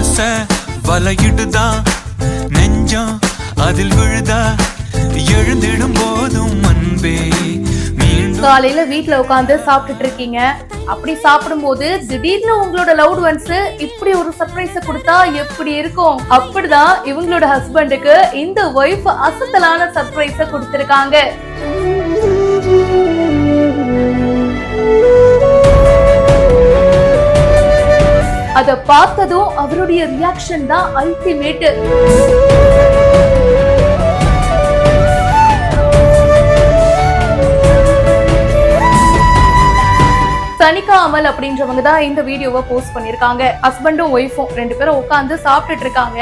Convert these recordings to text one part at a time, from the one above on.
ஆசை வலையிடுதா நெஞ்சம் அதில் விழுதா எழுந்திடும் போதும் அன்பே மீண்டும். காலையில வீட்டுல உட்காந்து சாப்பிட்டுட்டு இருக்கீங்க. அப்படி சாப்பிடும் போது திடீர்னு உங்களோட லவ்ட் ஒன்ஸ் இப்படி ஒரு சர்ப்ரைஸ் கொடுத்தா எப்படி இருக்கும்? அப்படிதான் இவங்களோட ஹஸ்பண்டுக்கு இந்த ஒய்ஃப் அசத்தலான சர்ப்ரைஸ கொடுத்திருக்காங்க. அத பார்த்ததும் அவருடைய ரியாக்ஷன் தான் அல்டிமேட். சனிகா அமல் அப்படின்றவங்க தான் இந்த வீடியோவை போஸ்ட் பண்ணிருக்காங்க. ஹஸ்பண்டும் ஒய்ஃபும் ரெண்டு பேரும் உட்காந்து சாப்பிட்டுட்டு இருக்காங்க.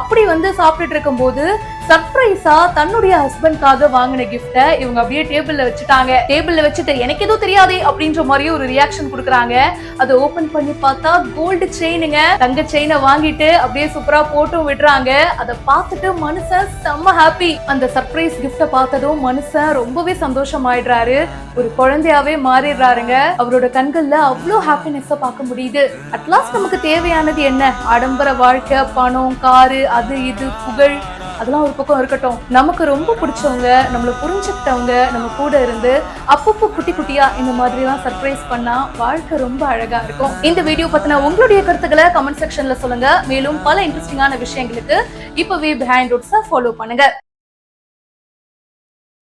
அப்படி சாப்பிட்டுட்டு இருக்கும் போது சர்ப்ரைஸா தன்னுடைய ஹஸ்பண்ட்காக வாங்கின கிஃப்ட இவங்க அப்படியே டேபிள்ல வச்சுட்டாங்க. டேபிள்ல வச்சுட்டு எனக்கு எதுவும் தெரியாதே அப்படின்ற மாதிரி ஒரு ரியாக்ஷன் கொடுக்குறாங்க. அதை ஓபன் பண்ணி பார்த்தா கோல்டு செயினுங்க. தங்க செயினை வாங்கிட்டு அப்படியே சூப்பரா போட்டும் விடுறாங்க. அதை பார்த்துட்டு மனுஷன் செம்ம ஹாப்பி. அந்த சர்ப்ரைஸ் கிஃப்ட பார்த்ததும் மனுஷன் ரொம்பவே சந்தோஷமாயிடுறாரு. ஒரு குழந்தையாவே மாறிடுறாருங்க. அவரோட கண்கள்ல அவ்வளோ ஹாப்பினஸ் பார்க்க முடியுது. அட்லாஸ்ட் நமக்கு தேவையானது என்ன? ஆடம்பர வாழ்க்கை, பணம், காரு, அது இது, புகழ், அதெல்லாம் ஒரு பக்கம் இருக்கட்டும். நமக்கு ரொம்ப பிடிச்சவங்க, நம்மள புரிஞ்சுக்கிட்டவங்க நம்ம கூட இருந்து அப்பப்போ குட்டி குட்டியா இந்த மாதிரி எல்லாம் சர்ப்ரைஸ் பண்ணா வாழ்க்கை ரொம்ப அழகா இருக்கும். இந்த வீடியோ பத்தின உங்களுடைய கருத்துக்களை கமெண்ட் செக்ஷன்ல சொல்லுங்க. மேலும் பல இன்ட்ரெஸ்டிங்கான விஷயங்களுக்கு இப்பவே பிஹைண்ட் ரூட்ஸை ஃபாலோ பண்ணுங்க.